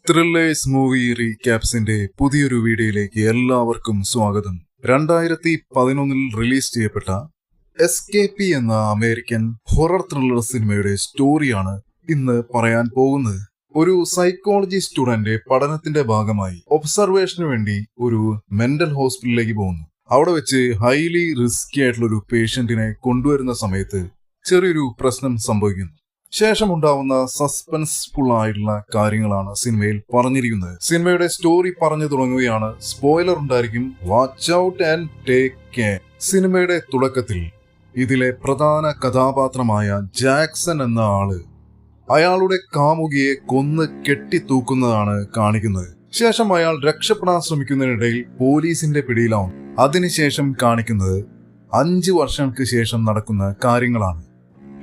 Thrillers movie റീക്യാപ്സിന്റെ പുതിയൊരു വീഡിയോയിലേക്ക് എല്ലാവർക്കും സ്വാഗതം. 2011 റിലീസ് ചെയ്യപ്പെട്ട എസ്കേപ്പി എന്ന അമേരിക്കൻ ഹൊറർ ത്രില്ലർ സിനിമയുടെ സ്റ്റോറിയാണ് ഇന്ന് പറയാൻ പോകുന്നത്. ഒരു സൈക്കോളജി സ്റ്റുഡന്റ് പഠനത്തിന്റെ ഭാഗമായി ഒബ്സർവേഷന് വേണ്ടി ഒരു മെന്റൽ ഹോസ്പിറ്റലിലേക്ക് പോകുന്നു. അവിടെ വെച്ച് ഹൈലി റിസ്കി ആയിട്ടുള്ള ഒരു പേഷ്യന്റിനെ കൊണ്ടുവരുന്ന സമയത്ത് ചെറിയൊരു പ്രശ്നം സംഭവിക്കുന്നു. ശേഷമുണ്ടാവുന്ന സസ്പെൻസ്ഫുൾ ആയിട്ടുള്ള കാര്യങ്ങളാണ് സിനിമയിൽ പറഞ്ഞിരിക്കുന്നത്. സിനിമയുടെ സ്റ്റോറി പറഞ്ഞു തുടങ്ങുകയാണ്. സ്പോയിലർ ഉണ്ടായിരിക്കും, watch out and take care. സിനിമയുടെ തുടക്കത്തിൽ ഇതിലെ പ്രധാന കഥാപാത്രമായ ജാക്സൺ എന്ന ആള് അയാളുടെ കാമുകിയെ കൊന്ന് കെട്ടിത്തൂക്കുന്നതാണ് കാണിക്കുന്നത്. ശേഷം അയാൾ രക്ഷപ്പെടാൻ ശ്രമിക്കുന്നതിനിടയിൽ പോലീസിന്റെ പിടിയിലാവും. അതിനുശേഷം കാണിക്കുന്നത് 5 വർഷങ്ങൾക്ക് ശേഷം നടക്കുന്ന കാര്യങ്ങളാണ്.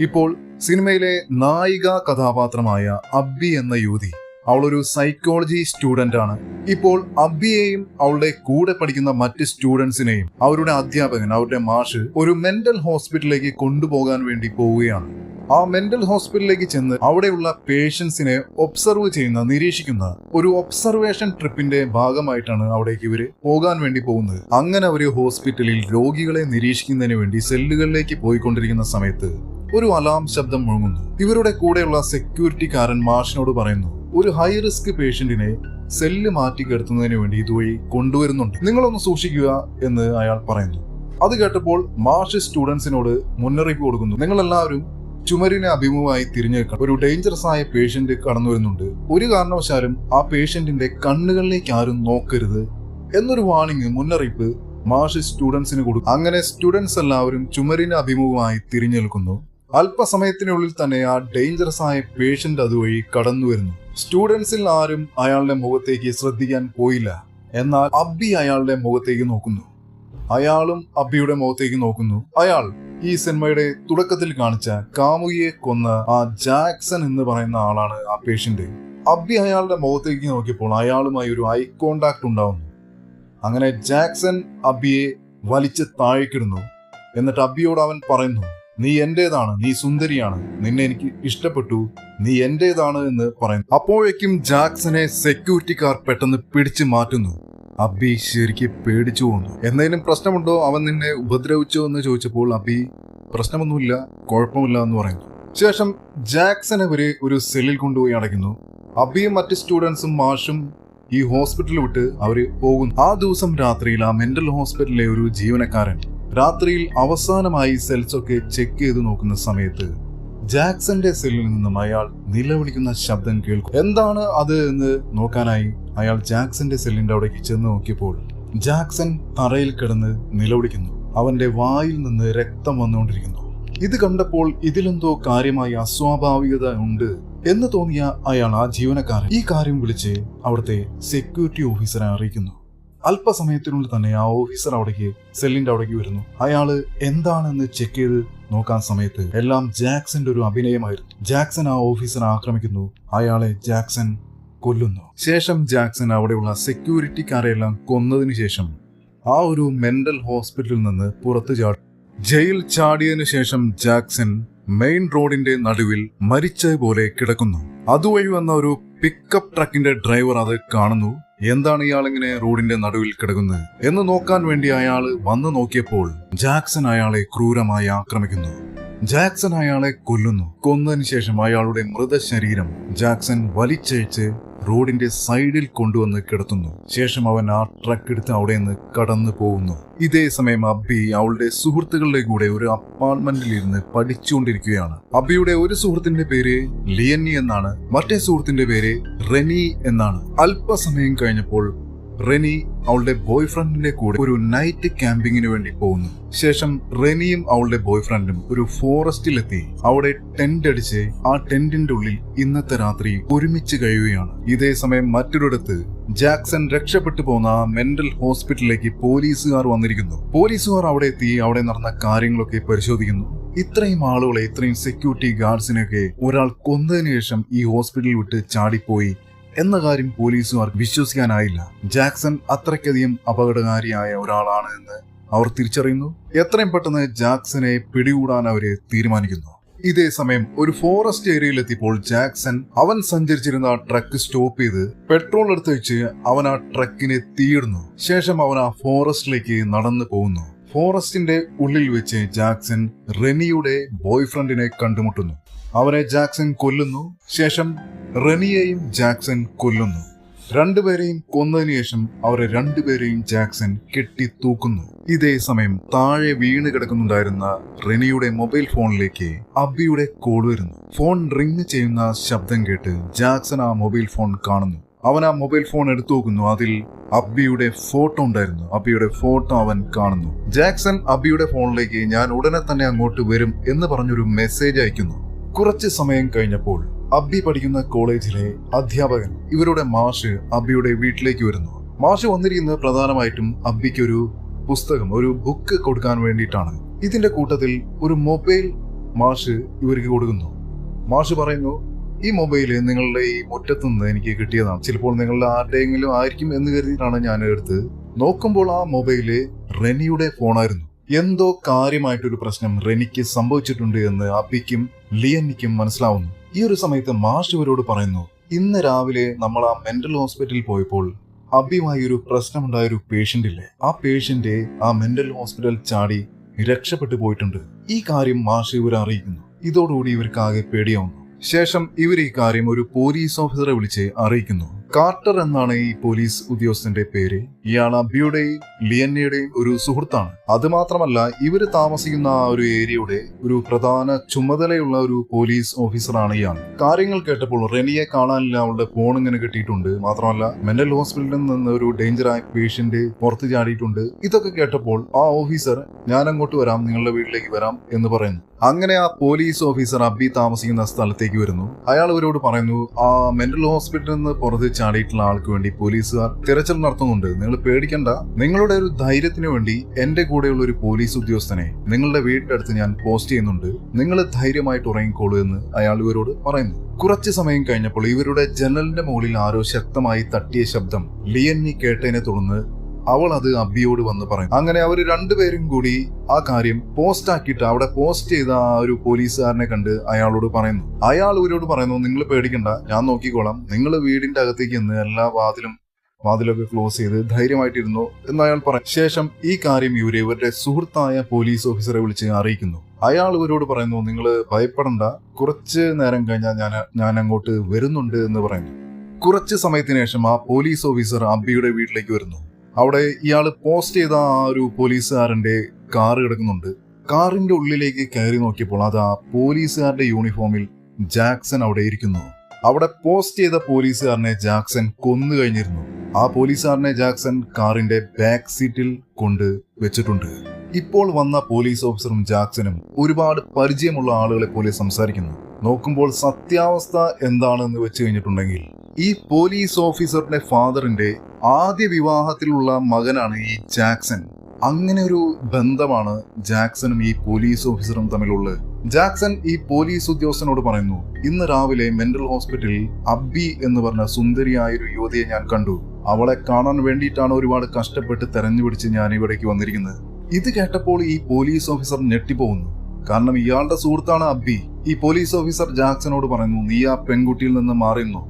ഇപ്പോൾ സിനിമയിലെ നായിക കഥാപാത്രമായ അബ്ബി എന്ന യുവതി, അവളൊരു സൈക്കോളജി സ്റ്റുഡന്റ് ആണ്. ഇപ്പോൾ അബ്ബിയെയും അവളുടെ കൂടെ പഠിക്കുന്ന മറ്റ് സ്റ്റുഡൻസിനെയും അവരുടെ അധ്യാപകൻ, അവരുടെ മാഷ് ഒരു മെന്റൽ ഹോസ്പിറ്റലിലേക്ക് കൊണ്ടുപോകാൻ വേണ്ടി പോവുകയാണ്. ആ മെന്റൽ ഹോസ്പിറ്റലിലേക്ക് ചെന്ന് അവിടെയുള്ള പേഷ്യൻസിനെ ഒബ്സർവ് ചെയ്യുന്ന, നിരീക്ഷിക്കുന്ന ഒരു ഒബ്സർവേഷൻ ട്രിപ്പിന്റെ ഭാഗമായിട്ടാണ് അവിടേക്ക് ഇവര് പോകാൻ വേണ്ടി പോകുന്നത്. അങ്ങനെ അവര് ഹോസ്പിറ്റലിൽ രോഗികളെ നിരീക്ഷിക്കുന്നതിന് വേണ്ടി സെല്ലുകളിലേക്ക് പോയിക്കൊണ്ടിരിക്കുന്ന സമയത്ത് ഒരു അലാം ശബ്ദം മുഴങ്ങുന്നു. ഇവരുടെ കൂടെയുള്ള സെക്യൂരിറ്റിക്കാരൻ മാഷിനോട് പറയുന്നു, ഒരു ഹൈ റിസ്ക് പേഷ്യന്റിനെ സെല്ല് മാറ്റി കിടത്തുന്നതിന് വേണ്ടി ഇതുവഴി കൊണ്ടുവരുന്നുണ്ട്, നിങ്ങളൊന്ന് സൂക്ഷിക്കുക എന്ന് അയാൾ പറയുന്നു. അത് കേട്ടപ്പോൾ മാഷ് സ്റ്റുഡൻസിനോട് മുന്നറിയിപ്പ് കൊടുക്കുന്നു, നിങ്ങളെല്ലാവരും ചുമരിനെ അഭിമുഖമായി തിരിഞ്ഞു വെക്കണം, ഒരു ഡേഞ്ചറസ് ആയ പേഷ്യന്റ് കടന്നു വരുന്നുണ്ട്, ഒരു കാരണവശാലും ആ പേഷ്യന്റിന്റെ കണ്ണുകളിലേക്ക് ആരും നോക്കരുത് എന്നൊരു വാണിംഗ്, മുന്നറിയിപ്പ് മാഷ് സ്റ്റുഡൻസിന് കൊടുക്കും. അങ്ങനെ സ്റ്റുഡൻസ് എല്ലാവരും ചുമരിന് അഭിമുഖമായി തിരിഞ്ഞു നിൽക്കുന്നു. അല്പസമയത്തിനുള്ളിൽ തന്നെ ആ ഡേഞ്ചറസ് ആയ പേഷ്യന്റ് അതുവഴി കടന്നു വരുന്നു. സ്റ്റുഡൻസിൽ ആരും അയാളുടെ മുഖത്തേക്ക് ശ്രദ്ധിക്കാൻ പോയില്ല. എന്നാൽ അബ്ബി അയാളുടെ മുഖത്തേക്ക് നോക്കുന്നു. അയാളും അബ്ബിയുടെ മുഖത്തേക്ക് നോക്കുന്നു. അയാൾ ഈ സിനിമയുടെ തുടക്കത്തിൽ കാണിച്ച കാമുകിയെ കൊന്ന ആ ജാക്സൺ എന്ന് പറയുന്ന ആളാണ് ആ പേഷ്യന്റ്. അബ്ബി അയാളുടെ മുഖത്തേക്ക് നോക്കിയപ്പോൾ അയാളുമായി ഒരു ഐ കോണ്ടാക്ട് ഉണ്ടാവുന്നു. അങ്ങനെ ജാക്സൺ അബ്ബിയെ വലിച്ച് താഴേക്കിടുന്നു. എന്നിട്ട് അബ്ബിയോട് അവൻ പറയുന്നു, നീ എന്റേതാണ്, നീ സുന്ദരിയാണ്, നിന്നെ എനിക്ക് ഇഷ്ടപ്പെട്ടു, നീ എന്റേതാണ് എന്ന് പറയുന്നു. അപ്പോഴേക്കും ജാക്സനെ സെക്യൂരിറ്റിക്കാർ പെട്ടെന്ന് പിടിച്ചു മാറ്റുന്നു. അബ്ബി ശരിക്ക് പേടിച്ചു പോകുന്നു. എന്തെങ്കിലും പ്രശ്നമുണ്ടോ, അവൻ നിന്നെ ഉപദ്രവിച്ചോ എന്ന് ചോദിച്ചപ്പോൾ അബ്ബി പ്രശ്നമൊന്നുമില്ല, കുഴപ്പമില്ല എന്ന് പറയുന്നു. ശേഷം ജാക്സനെ വരെ ഒരു സെല്ലിൽ കൊണ്ടുപോയി അടയ്ക്കുന്നു. അബ്ബിയും മറ്റ് സ്റ്റുഡൻസും മാഷും ഈ ഹോസ്പിറ്റൽ വിട്ട് അവര് പോകുന്നു. ആ ദിവസം രാത്രിയിൽ ആ മെന്റൽ ഹോസ്പിറ്റലിലെ ഒരു ജീവനക്കാരൻ രാത്രിയിൽ അവസാനമായി സെൽസ് ഒക്കെ ചെക്ക് ചെയ്ത് നോക്കുന്ന സമയത്ത് ജാക്സന്റെ സെല്ലിൽ നിന്നും അയാൾ നിലവിളിക്കുന്ന ശബ്ദം കേൾക്കും. എന്താണ് അത് എന്ന് നോക്കാനായി അയാൾ ജാക്സന്റെ സെല്ലിന്റെ അവിടേക്ക് ചെന്ന് നോക്കിയപ്പോൾ ജാക്സൺ തറയിൽ കിടന്ന് നിലവിളിക്കുന്നു. അവന്റെ വായിൽ നിന്ന് രക്തം വന്നുകൊണ്ടിരിക്കുന്നു. ഇത് കണ്ടപ്പോൾ ഇതിലെന്തോ കാര്യമായി അസ്വാഭാവികത ഉണ്ട് എന്ന് തോന്നിയ അയാൾ, ആ ജീവനക്കാരൻ, ഈ കാര്യം വിളിച്ച് അവിടുത്തെ സെക്യൂരിറ്റി ഓഫീസറെ അറിയിക്കുന്നു. അല്പസമയത്തിനുള്ളിൽ തന്നെ ആ ഓഫീസർ അവിടേക്ക്, സെല്ലിന്റെ അവിടേക്ക് വരുന്നു. അയാള് എന്താണെന്ന് ചെക്ക് ചെയ്ത് നോക്കാൻ സമയത്ത് എല്ലാം ജാക്സന്റെ ഒരു അഭിനയമായിരുന്നു. ജാക്സൺ ആ ഓഫീസറെ ആക്രമിക്കുന്നു. അയാളെ ജാക്സൺ കൊല്ലുന്നു. ശേഷം ജാക്സൺ അവിടെയുള്ള സെക്യൂരിറ്റിക്കാരെല്ലാം കൊന്നതിന് ശേഷം ആ ഒരു മെന്റൽ ഹോസ്പിറ്റലിൽ നിന്ന് പുറത്തു ചാടും. ജയിൽ ചാടിയതിനു ശേഷം ജാക്സൺ മെയിൻ റോഡിന്റെ നടുവിൽ മരിച്ചതുപോലെ കിടക്കുന്നു. അതുവഴി വന്ന ഒരു പിക്കപ്പ് ട്രക്കിന്റെ ഡ്രൈവർ അത് കാണുന്നു. എന്താണ് ഇയാളിങ്ങനെ റോഡിന്റെ നടുവിൽ കിടക്കുന്നത് എന്ന് നോക്കാൻ വേണ്ടി അയാൾ വന്നു നോക്കിയപ്പോൾ ജാക്സൺ അയാളെ ക്രൂരമായി ആക്രമിക്കുന്നു. ജാക്സൺ അയാളെ കൊല്ലുന്നു. കൊന്നതിന് ശേഷം അയാളുടെ മൃതശരീരം ജാക്സൺ വലിച്ചഴിച്ച് റോഡിന്റെ സൈഡിൽ കൊണ്ടുവന്ന് കിടത്തുന്നു. ശേഷം അവൻ ആ ട്രക്ക് എടുത്ത് അവിടെ നിന്ന് കടന്നു പോകുന്നു. ഇതേ സമയം അബ്ബി അവളുടെ സുഹൃത്തുക്കളുടെ കൂടെ ഒരു അപ്പാർട്ട്മെന്റിൽ ഇരുന്ന് പഠിച്ചുകൊണ്ടിരിക്കുകയാണ്. അബ്ബിയുടെ ഒരു സുഹൃത്തിന്റെ പേര് ലിയന്നി എന്നാണ്, മറ്റേ സുഹൃത്തിന്റെ പേര് റെനി എന്നാണ്. അല്പസമയം കഴിഞ്ഞപ്പോൾ റെനി അവളുടെ ബോയ്ഫ്രണ്ടിന്റെ കൂടെ ഒരു നൈറ്റ് ക്യാമ്പിങ്ങിന് വേണ്ടി പോകുന്നു. ശേഷം റെനിയും അവളുടെ ബോയ്ഫ്രണ്ടും ഒരു ഫോറസ്റ്റിലെത്തി അവിടെ ടെന്റ് അടിച്ച് ആ ടെന്റിന്റെ ഉള്ളിൽ ഇന്നത്തെ രാത്രി ഒരുമിച്ച് കഴിയുകയാണ്. ഇതേ സമയം മറ്റൊരിടത്ത് ജാക്സൺ രക്ഷപ്പെട്ടു പോന്ന മെന്റൽ ഹോസ്പിറ്റലിലേക്ക് പോലീസുകാർ വന്നിരിക്കുന്നു. പോലീസുകാർ അവിടെ എത്തി അവിടെ നടന്ന കാര്യങ്ങളൊക്കെ പരിശോധിക്കുന്നു. ഇത്രയും ആളുകളെ, ഇത്രയും സെക്യൂരിറ്റി ഗാർഡ്സിനെയൊക്കെ ഒരാൾ കൊന്നതിന് ശേഷം ഈ ഹോസ്പിറ്റൽ വിട്ട് ചാടിപ്പോയി എന്ന കാര്യം പോലീസുകാർക്ക് വിശ്വസിക്കാനായില്ല. ജാക്സൺ അത്രയ്ക്കധികം അപകടകാരിയായ ഒരാളാണ് എന്ന് അവർ തിരിച്ചറിയുന്നു. എത്രയും പെട്ടെന്ന് ജാക്സനെ പിടികൂടാൻ അവര് തീരുമാനിക്കുന്നു. ഇതേ സമയം ഒരു ഫോറസ്റ്റ് ഏരിയയിലെത്തിയപ്പോൾ ജാക്സൺ അവൻ സഞ്ചരിച്ചിരുന്ന ട്രക്ക് സ്റ്റോപ്പ് ചെയ്ത് പെട്രോൾ എടുത്ത് വെച്ച് അവൻ ആ ട്രക്കിനെ തീയിടുന്നു. ശേഷം അവൻ ആ ഫോറസ്റ്റിലേക്ക് നടന്നു പോകുന്നു. ഫോറസ്റ്റിന്റെ ഉള്ളിൽ വെച്ച് ജാക്സൺ റെനിയുടെ ബോയ്ഫ്രണ്ടിനെ കണ്ടുമുട്ടുന്നു. അവനെ ജാക്സൺ കൊല്ലുന്നു. ശേഷം റെനിയെയും ജാക്സൺ കൊല്ലുന്നു. രണ്ടുപേരെയും കൊന്നതിനു ശേഷം അവരെ രണ്ടുപേരെയും ജാക്സൺ കെട്ടി തൂക്കുന്നു. ഇതേ സമയം താഴെ വീണ് കിടക്കുന്നുണ്ടായിരുന്ന റെനിയുടെ മൊബൈൽ ഫോണിലേക്ക് അബ്ബിയുടെ കോൾ വരുന്നു. ഫോൺ റിങ് ചെയ്യുന്ന ശബ്ദം കേട്ട് ജാക്സൺ ആ മൊബൈൽ ഫോൺ കാണുന്നു. അവൻ ആ മൊബൈൽ ഫോൺ എടുത്തു നോക്കുന്നു. അതിൽ അബ്ബിയുടെ ഫോട്ടോ ഉണ്ടായിരുന്നു. അബ്ബിയുടെ ഫോട്ടോ അവൻ കാണുന്നു. ജാക്സൺ അബ്ബിയുടെ ഫോണിലേക്ക് ഞാൻ ഉടനെ തന്നെ അങ്ങോട്ട് വരും എന്ന് പറഞ്ഞൊരു മെസ്സേജ് അയക്കുന്നു. കുറച്ച് സമയം കഴിഞ്ഞപ്പോൾ അബ്ബി പഠിക്കുന്ന കോളേജിലെ അധ്യാപകൻ ഇവരുടെ മാഷ് അബ്ബിയുടെ വീട്ടിലേക്ക് വരുന്നു. മാഷ് വന്നിരിക്കുന്നത് പ്രധാനമായിട്ടും അബ്ബിക്ക് ഒരു പുസ്തകം, ഒരു ബുക്ക് കൊടുക്കാൻ വേണ്ടിയിട്ടാണ്. ഇതിന്റെ കൂട്ടത്തിൽ ഒരു മൊബൈൽ മാഷ് ഇവർക്ക് കൊടുക്കുന്നു. മാഷ് പറയുന്നു, ഈ മൊബൈല് നിങ്ങളുടെ ഈ മുറ്റത്ത് നിന്ന് എനിക്ക് കിട്ടിയതാണ്. ചിലപ്പോൾ നിങ്ങളുടെ ആരുടെയെങ്കിലും ആയിരിക്കും എന്ന് കരുതിയിട്ടാണ് ഞാൻ എടുത്ത് നോക്കുമ്പോൾ ആ മൊബൈല് റെനിയുടെ ഫോണായിരുന്നു. എന്തോ കാര്യമായിട്ടൊരു പ്രശ്നം റെനിക്ക് സംഭവിച്ചിട്ടുണ്ട് എന്ന് അബ്ബിക്കും ലിയന്നിക്കും മനസ്സിലാവുന്നു. ഈ ഒരു സമയത്ത് മാഷ് ഇവരോട് പറയുന്നു, ഇന്ന് രാവിലെ നമ്മൾ ആ മെന്റൽ ഹോസ്പിറ്റലിൽ പോയപ്പോൾ അബ്ബിയുമായി ഒരു പ്രശ്നമുണ്ടായ ഒരു പേഷ്യന്റ് ഇല്ലേ, ആ പേഷ്യന്റ് ആ മെന്റൽ ഹോസ്പിറ്റൽ ചാടി രക്ഷപ്പെട്ടു പോയിട്ടുണ്ട്. ഈ കാര്യം മാഷ് ഇവരെ അറിയിക്കുന്നു. ഇതോടുകൂടി ഇവർക്ക് ആകെ പേടിയാവുന്നു. ശേഷം ഇവർ ഈ കാര്യം ഒരു പോലീസ് ഓഫീസറെ വിളിച്ച് അറിയിക്കുന്നു. കാർട്ടർ എന്നാണ് ഈ പോലീസ് ഉദ്യോഗസ്ഥന്റെ പേര്. ഇയാൾ അബ്ബിയുടെയും ലിയന്നയുടെയും ഒരു സുഹൃത്താണ്. അതുമാത്രമല്ല ഇവര് താമസിക്കുന്ന ആ ഒരു ഏരിയയുടെ ഒരു പ്രധാന ചുമതലയുള്ള ഒരു പോലീസ് ഓഫീസറാണ് ഇയാൾ. കാര്യങ്ങൾ കേട്ടപ്പോൾ റെനിയെ കാണാനില്ല, അവളുടെ ഫോൺ ഇങ്ങനെ കിട്ടിയിട്ടുണ്ട്. മാത്രമല്ല മെന്റൽ ഹോസ്പിറ്റലിൽ നിന്ന് ഒരു ഡേഞ്ചറായ പേഷ്യന്റ് പുറത്തു ചാടിയിട്ടുണ്ട്. ഇതൊക്കെ കേട്ടപ്പോൾ ആ ഓഫീസർ ഞാൻ അങ്ങോട്ട് വരാം, നിങ്ങളുടെ വീട്ടിലേക്ക് വരാം എന്ന് പറയുന്നു. അങ്ങനെ ആ പോലീസ് ഓഫീസർ അബ്ബി താമസിക്കുന്ന സ്ഥലത്തേക്ക് വരുന്നു. അയാൾ ഇവരോട് പറയുന്നു, ആ മെന്റൽ ഹോസ്പിറ്റലിൽ നിന്ന് പുറത്ത് ചാടിയിട്ടുള്ള ആൾക്ക് വേണ്ടി പോലീസുകാർ തിരച്ചിൽ നടത്തുന്നുണ്ട്. നിങ്ങൾ പേടിക്കണ്ട. നിങ്ങളുടെ ഒരു ധൈര്യത്തിന് വേണ്ടി എന്റെ കൂടെയുള്ള ഒരു പോലീസ് ഉദ്യോഗസ്ഥനെ നിങ്ങളുടെ വീടിന്റെ അടുത്ത് ഞാൻ പോസ്റ്റ് ചെയ്യുന്നുണ്ട്. നിങ്ങൾ ധൈര്യമായിട്ട് ഉറങ്ങിക്കോളൂ എന്ന് അയാൾ ഇവരോട് പറയുന്നു. കുറച്ചു സമയം കഴിഞ്ഞപ്പോൾ ഇവരുടെ ജനലിന്റെ മുകളിൽ ആരോ ശക്തമായി തട്ടിയ ശബ്ദം ലിയന്നി കേട്ടതിനെ തുടർന്ന് അവൾ അത് അബ്ബിയോട് വന്ന് പറയും. അങ്ങനെ അവർ രണ്ടുപേരും കൂടി ആ കാര്യം പോസ്റ്റ് ആക്കിയിട്ട് അവിടെ പോസ്റ്റ് ചെയ്ത ആ ഒരു പോലീസുകാരനെ കണ്ട് അയാളോട് പറയുന്നു. അയാൾ ഇവരോട് പറയുന്നു, നിങ്ങൾ പേടിക്കണ്ട, ഞാൻ നോക്കിക്കോളാം. നിങ്ങൾ വീടിന്റെ അകത്തേക്ക് നിന്ന് എല്ലാ വാതിലൊക്കെ ക്ലോസ് ചെയ്ത് ധൈര്യമായിട്ടിരുന്നു എന്ന് അയാൾ പറയും. ശേഷം ഈ കാര്യം ഇവരുടെ സുഹൃത്തായ പോലീസ് ഓഫീസറെ വിളിച്ച് അറിയിക്കുന്നു. അയാൾ ഇവരോട് പറയുന്നു, നിങ്ങൾ ഭയപ്പെടണ്ട, കുറച്ച് നേരം കഴിഞ്ഞാൽ ഞാൻ അങ്ങോട്ട് വരുന്നുണ്ട് എന്ന് പറയുന്നു. കുറച്ച് സമയത്തിന് ശേഷം ആ പോലീസ് ഓഫീസർ അബ്ബിയുടെ വീട്ടിലേക്ക് വരുന്നു. അവിടെ ഇയാൾ പോസ്റ്റ് ചെയ്ത ആ ഒരു പോലീസുകാരന്റെ കാറ് കിടക്കുന്നുണ്ട്. കാറിന്റെ ഉള്ളിലേക്ക് കയറി നോക്കിയപ്പോൾ അത് ആ പോലീസുകാരുടെ യൂണിഫോമിൽ ജാക്സൺ അവിടെ ഇരിക്കുന്നു. അവിടെ പോസ്റ്റ് ചെയ്ത പോലീസുകാരനെ ജാക്സൺ കൊന്നു കഴിഞ്ഞിരുന്നു. ആ പോലീസുകാരനെ ജാക്സൺ കാറിന്റെ ബാക്ക് സീറ്റിൽ കൊണ്ട് വെച്ചിട്ടുണ്ട്. ഇപ്പോൾ വന്ന പോലീസ് ഓഫീസറും ജാക്സണും ഒരുപാട് പരിചയമുള്ള ആളുകളെ പോലെ സംസാരിക്കുന്നു. നോക്കുമ്പോൾ സത്യാവസ്ഥ എന്താണെന്ന് വെച്ച് കഴിഞ്ഞിട്ടുണ്ടെങ്കിൽ ഈ പോലീസ് ഓഫീസറുടെ ഫാദറിന്റെ ആദ്യ വിവാഹത്തിലുള്ള മകനാണ് ഈ ജാക്സൺ. അങ്ങനെ ഒരു ബന്ധമാണ് ജാക്സണും ഈ പോലീസ് ഓഫീസറും തമ്മിലുള്ളത്. ജാക്സൺ ഈ പോലീസ് ഉദ്യോഗസ്ഥനോട് പറയുന്നു, ഇന്ന് രാവിലെ മെന്റൽ ഹോസ്പിറ്റലിൽ അബ്ബി എന്ന് പറഞ്ഞ സുന്ദരിയായ ഒരു യുവതിയെ ഞാൻ കണ്ടു. അവളെ കാണാൻ വേണ്ടിയിട്ടാണ് ഒരുപാട് കഷ്ടപ്പെട്ട് തെരഞ്ഞുപിടിച്ച് ഞാൻ ഇവിടേക്ക് വന്നിരിക്കുന്നത്. ഇത് കേട്ടപ്പോൾ ഈ പോലീസ് ഓഫീസർ ഞെട്ടിപ്പോകുന്നു. കാരണം ഇയാളുടെ സുഹൃത്താണ് അബ്ബി. ഈ പോലീസ് ഓഫീസർ ജാക്സനോട് പറയുന്നു, നീ ആ പെൺകുട്ടിയിൽ നിന്ന് മാറിയുന്നു,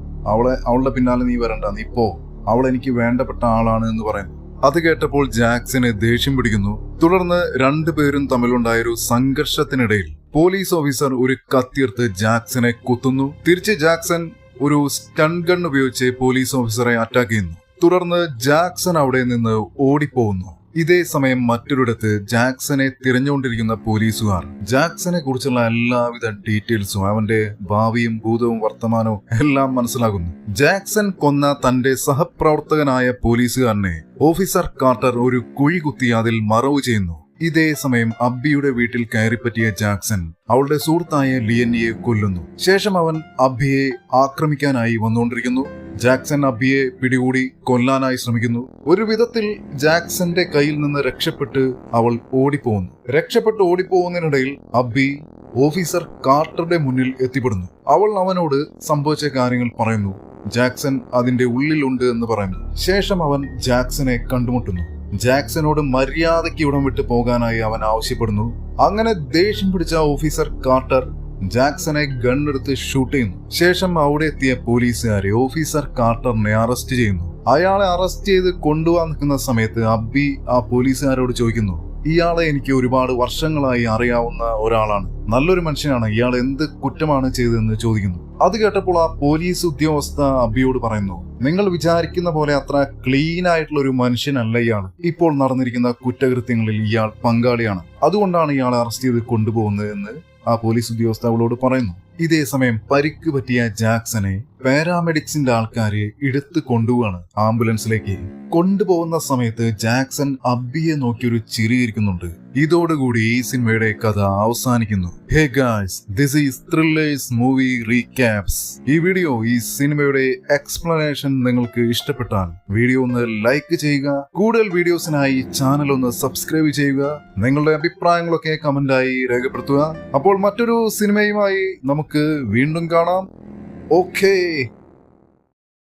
അവളുടെ പിന്നാലെ നീ വരണ്ട, നീ പോ, അവൾ എനിക്ക് വേണ്ടപ്പെട്ട ആളാണ് എന്ന് പറയുന്നു. അത് കേട്ടപ്പോൾ ജാക്സന് ദേഷ്യം പിടിക്കുന്നു. തുടർന്ന് രണ്ടുപേരും തമ്മിലുണ്ടായൊരു സംഘർഷത്തിനിടയിൽ പോലീസ് ഓഫീസർ ഒരു കത്തിയെടുത്ത് ജാക്സനെ കുത്തുന്നു. തിരിച്ച് ജാക്സൺ ഒരു സ്റ്റൺ ഗൺ ഉപയോഗിച്ച് പോലീസ് ഓഫീസറെ അറ്റാക്ക് ചെയ്യുന്നു. തുടർന്ന് ജാക്സൺ അവിടെ നിന്ന് ഓടിപ്പോകുന്നു. ഇതേ സമയം മറ്റൊരിടത്ത് ജാക്സനെ തിരഞ്ഞുകൊണ്ടിരിക്കുന്ന പോലീസുകാർ ജാക്സനെ കുറിച്ചുള്ള എല്ലാവിധ ഡീറ്റെയിൽസും അവന്റെ ഭാവിയും ഭൂതവും വർത്തമാനവും എല്ലാം മനസ്സിലാകുന്നു. ജാക്സൺ കൊന്ന തന്റെ സഹപ്രവർത്തകനായ പോലീസുകാരനെ ഓഫീസർ കാർട്ടർ ഒരു കുഴി കുത്തി അതിൽ മറവ് ചെയ്യുന്നു. ഇതേ സമയം അബ്ബിയുടെ വീട്ടിൽ കയറിപ്പറ്റിയ ജാക്സൺ അവളുടെ സുഹൃത്തായ ലിയന്നിയെ കൊല്ലുന്നു. ശേഷം അവൻ അബ്ബിയെ ആക്രമിക്കാനായി വന്നുകൊണ്ടിരിക്കുന്നു. ജാക്സൺ അബ്ബിയെ പിടികൂടി കൊല്ലാനായി ശ്രമിക്കുന്നു. ഒരു വിധത്തിൽ ജാക്സന്റെ കയ്യിൽ നിന്ന് രക്ഷപ്പെട്ട് അവൾ ഓടിപ്പോകുന്നതിനിടയിൽ അബ്ബി ഓഫീസർ കാർട്ടറുടെ മുന്നിൽ എത്തിപ്പെടുന്നു. അവൾ അവനോട് സംഭവിച്ച കാര്യങ്ങൾ പറയുന്നു. ജാക്സൺ അതിന്റെ ഉള്ളിലുണ്ട് എന്ന് പറയുന്നു. ശേഷം അവൻ ജാക്സനെ കണ്ടുമുട്ടുന്നു. ജാക്സനോട് മര്യാദയ്ക്ക് ഇവിടം വിട്ട് പോകാനായി അവൻ ആവശ്യപ്പെടുന്നു. അങ്ങനെ ദേഷ്യം പിടിച്ച ഓഫീസർ കാർട്ടർ ജാക്സനെ ഗണ്ണെടുത്ത് ഷൂട്ട് ചെയ്യുന്നു. ശേഷം അവിടെ എത്തിയ പോലീസുകാരെ ഓഫീസർ കാർട്ടറിനെ അറസ്റ്റ് ചെയ്യുന്നു. അയാളെ അറസ്റ്റ് ചെയ്ത് കൊണ്ടുപോകാൻ നിൽക്കുന്ന സമയത്ത് അബ്ബി ആ പോലീസുകാരോട് ചോദിക്കുന്നു, ഇയാളെ എനിക്ക് ഒരുപാട് വർഷങ്ങളായി അറിയാവുന്ന ഒരാളാണ്, നല്ലൊരു മനുഷ്യനാണ്, ഇയാൾ എന്ത് കുറ്റമാണ് ചെയ്തതെന്ന് ചോദിക്കുന്നു. അത് കേട്ടപ്പോൾ ആ പോലീസ് ഉദ്യോഗസ്ഥ അബ്ബിയോട് പറയുന്നു, നിങ്ങൾ വിചാരിക്കുന്ന പോലെ അത്ര ക്ലീൻ ആയിട്ടുള്ള ഒരു മനുഷ്യനല്ല ഇയാൾ. ഇപ്പോൾ നടന്നിരിക്കുന്ന കുറ്റകൃത്യങ്ങളിൽ ഇയാൾ പങ്കാളിയാണ്, അതുകൊണ്ടാണ് ഇയാളെ അറസ്റ്റ് ചെയ്ത് കൊണ്ടുപോകുന്നത് എന്ന് ആ പോലീസ് ഉദ്യോഗസ്ഥ അവളോട് പറയുന്നു. ഇതേ സമയം പരിക്ക് പറ്റിയ ജാക്സനെ പാരാമെഡിക്സിന്റെ ആൾക്കാര് എടുത്ത് കൊണ്ടുപോവാണ് ആംബുലൻസിലേക്ക്. കൊണ്ടുപോകുന്ന സമയത്ത് ജാക്സൺ അബ്ബിയെ നോക്കി ഒരു ചിരിയിരിക്കുന്നുണ്ട്. ഇതോടുകൂടി ഈ സിനിമയുടെ കഥ അവസാനിക്കുന്നു. Hey guys, this is thrillers movie recaps. ഈ വീഡിയോ, ഈ സിനിമയുടെ എക്സ്പ്ലനേഷൻ നിങ്ങൾക്ക് ഇഷ്ടപ്പെട്ടാൽ വീഡിയോ ഒന്ന് ലൈക്ക് ചെയ്യുക. കൂടുതൽ വീഡിയോസിനായി ചാനൽ ഒന്ന് സബ്സ്ക്രൈബ് ചെയ്യുക. നിങ്ങളുടെ അഭിപ്രായങ്ങളൊക്കെ കമന്റായി രേഖപ്പെടുത്തുക. അപ്പോൾ മറ്റൊരു സിനിമയുമായി നമുക്ക് വീണ്ടും കാണാം. Okay.